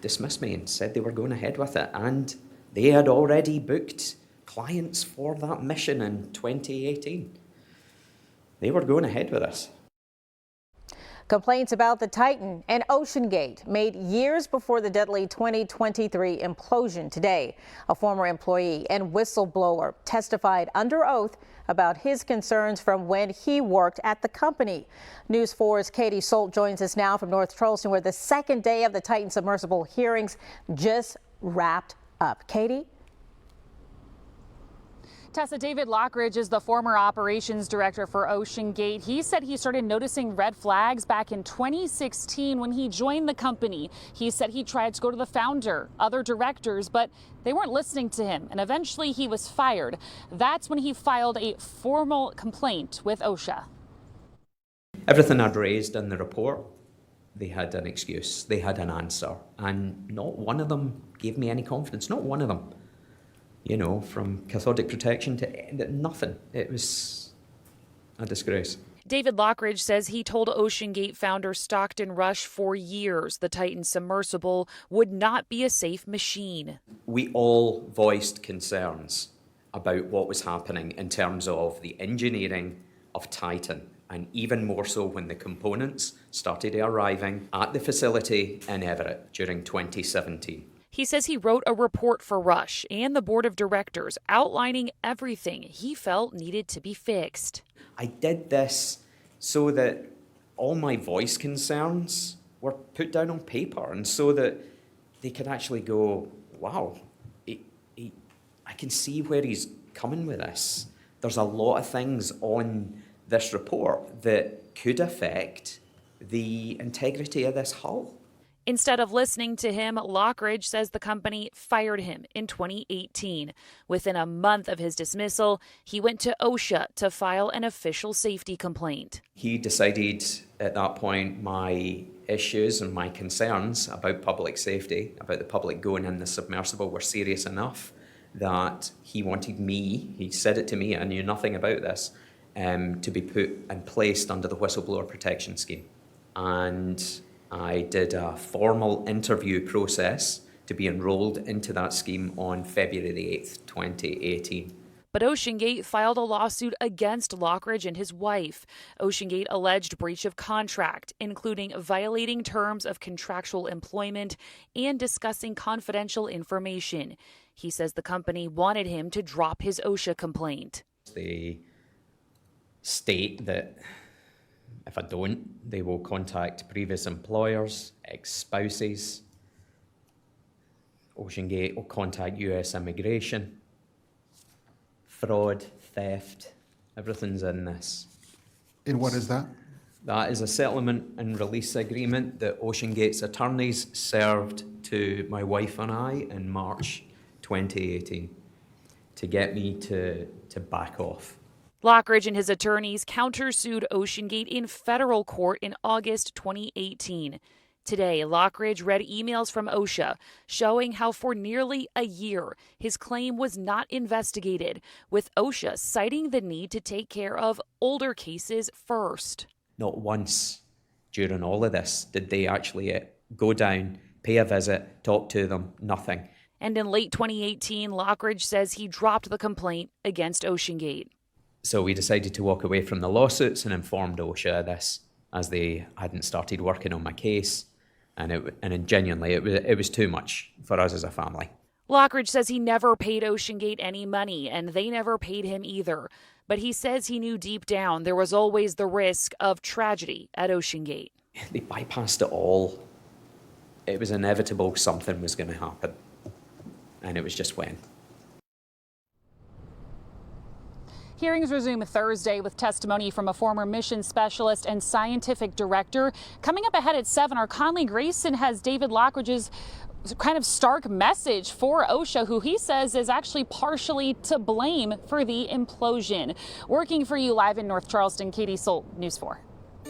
dismissed me and said they were going ahead with it, and they had already booked clients for that mission in 2018. They were going ahead with us. Complaints about the Titan and OceanGate made years before the deadly 2023 implosion today. A former employee and whistleblower testified under oath about his concerns from when he worked at the company. News 4's Katie Solt joins us now from North Charleston, where the second day of the Titan submersible hearings just wrapped up. Katie? Tessa, David Lochridge is the former operations director for OceanGate. He said he started noticing red flags back in 2016 when he joined the company. He said he tried to go to the founder, other directors, but they weren't listening to him, and eventually he was fired. That's when he filed a formal complaint with OSHA. Everything I'd raised in the report, they had an excuse, they had an answer, and not one of them gave me any confidence, not one of them. You know, from cathodic protection to nothing. It was a disgrace. David Lochridge says he told OceanGate founder Stockton Rush for years the Titan submersible would not be a safe machine. We all voiced concerns about what was happening in terms of the engineering of Titan, and even more so when the components started arriving at the facility in Everett during 2017. He says he wrote a report for Rush and the board of directors outlining everything he felt needed to be fixed. I did this so that all my voice concerns were put down on paper, and so that they could actually go, wow, I can see where he's coming with this. There's a lot of things on this report that could affect the integrity of this hull. Instead of listening to him, Lochridge says the company fired him in 2018. Within a month of his dismissal, he went to OSHA to file an official safety complaint. He decided at that point my issues and my concerns about public safety, about the public going in the submersible, were serious enough that he wanted me, he said it to me, I knew nothing about this, to be put and placed under the whistleblower protection scheme. And I did a formal interview process to be enrolled into that scheme on February the 8th, 2018. But OceanGate filed a lawsuit against Lochridge and his wife. OceanGate alleged breach of contract, including violating terms of contractual employment and discussing confidential information. He says the company wanted him to drop his OSHA complaint. They state that if I don't, they will contact previous employers, ex-spouses. OceanGate will contact US Immigration. Fraud, theft, everything's in this. And what is that? That is a settlement and release agreement that OceanGate's attorneys served to my wife and I in March 2018 to get me to back off. Lochridge and his attorneys countersued OceanGate in federal court in August 2018. Today, Lochridge read emails from OSHA showing how for nearly a year his claim was not investigated, with OSHA citing the need to take care of older cases first. Not once during all of this did they actually go down, pay a visit, talk to them, nothing. And in late 2018, Lochridge says he dropped the complaint against OceanGate. So we decided to walk away from the lawsuits and informed OSHA of this, as they hadn't started working on my case. And genuinely, it was too much for us as a family. Lochridge says he never paid OceanGate any money, and they never paid him either. But he says he knew deep down there was always the risk of tragedy at OceanGate. They bypassed it all. It was inevitable something was going to happen. And it was just when. Hearings resume Thursday with testimony from a former mission specialist and scientific director. Coming up ahead at 7, our Conley Grayson has David Lochridge's kind of stark message for OSHA, who he says is actually partially to blame for the implosion. Working for you live in North Charleston, Katie Solt, News 4.